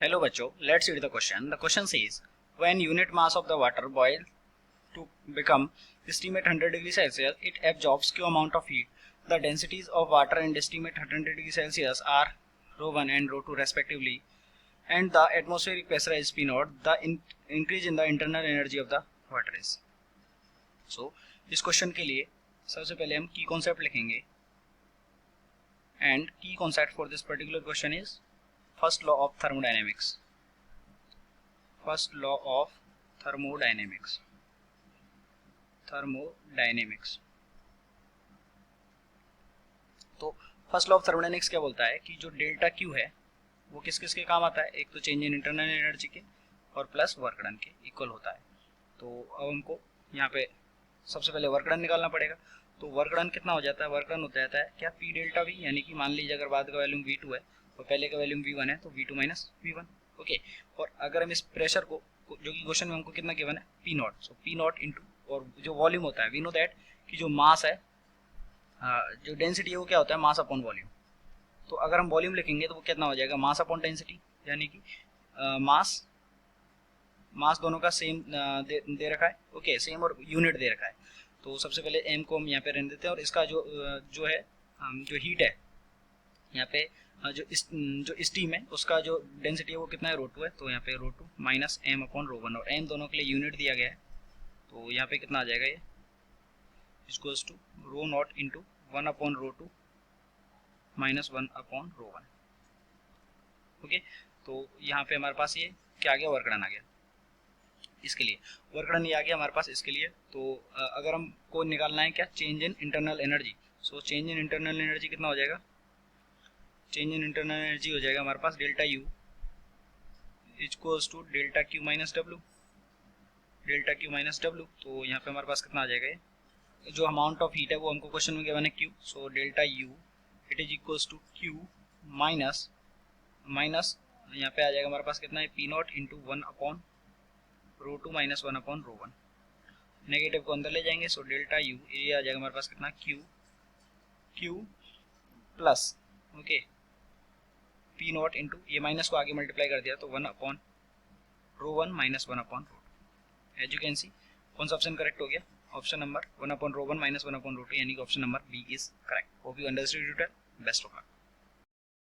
Hello बच्चों, let's read the question. The question says, when unit mass of the water boils to become steam at 100 degrees Celsius, it absorbs Q amount of heat. The densities of water and steam at 100 degrees Celsius are rho 1 and rho 2 respectively, and the atmospheric pressure is P naught. The increase in the internal energy of the water is. So, इस question के लिए सबसे पहले हम की concept लिखेंगे, and key concept for this particular question is first law of thermodynamics. First law of thermodynamics. तो first law of thermodynamics क्या बोलता है कि जो डेल्टा क्यू है वो किस किस के काम आता है। एक तो चेंज इन इंटरनल एनर्जी के और प्लस वर्क डन के इक्वल होता है। तो अब हमको यहाँ पे सबसे पहले वर्क डन निकालना पड़ेगा। तो वर्क डन कितना हो जाता है, वर्क डन हो जाता है क्या, पी डेल्टा वी, यानी कि मान लीजिए अगर बाद का वैल्यूम V2 है और पहले का वैल्यूम V1 है तो V2 माइनस V1। ओके, और अगर हम इस प्रेशर को, जो कि क्वेश्चन में हमको कितना गिवन है, P not, so P not into, और जो वॉल्यूम होता है वी नो दैट कि जो मास है, जो डेंसिटी है वो क्या होता है, मास अपॉन वॉल्यूम। तो अगर हम वॉल्यूम लिखेंगे तो वो कितना हो जाएगा, मास अपॉन डेंसिटी, यानी कि मास दोनों का सेम दे रखा है। ओके, सेम और यूनिट दे रखा है। तो सबसे पहले एम को हम यहाँ पे रहने देते हैं और इसका जो है जो हीट है यहाँ पे, जो स्टीम है उसका जो डेंसिटी है वो कितना है, रो 2 है। तो यहाँ पे रो 2 माइनस एम अपॉन रो 1, और एम दोनों के लिए यूनिट दिया गया है। तो यहाँ पे कितना आ जाएगा, ये equals to rho naught into 1 upon rho 2 minus 1 upon rho 1। Okay, तो यहाँ पे हमारे पास ये क्या आ गया, वर्क डन आ गया। इसके लिए वर्क डन ये आ गया हमारे पास। इसके लिए तो अगर हमको निकालना है क्या, change in internal energy. So change in internal energy कितना हो जाएगा, चेंज इन इंटरनल एनर्जी हो जाएगा हमारे पास delta U equals to delta Q minus W, delta Q minus W. तो यहाँ पे हमारे पास कितना आ जाएगा, ये जो अमाउंट ऑफ हीट है वो हमको क्वेश्चन में गिवन है Q. So delta U it is equals to Q minus यहाँ पे आ जाएगा हमारे पास कितना है, P naught into 1 upon rho 2 minus 1 upon rho 1। Negative को अंदर ले जाएंगे, सो डेल्टा यू ये आ जाएगा हमारे पास कितना, Q plus, okay, P naught into ये माइनस को आगे मल्टीप्लाई कर दिया तो 1 upon rho 1 minus 1 upon rho 2। As you can see कौन सा ऑप्शन करेक्ट हो गया, option number 1 upon rho 1 minus 1 upon rho 2, यानी कि option number B is correct. Hope you understood it. Best of luck.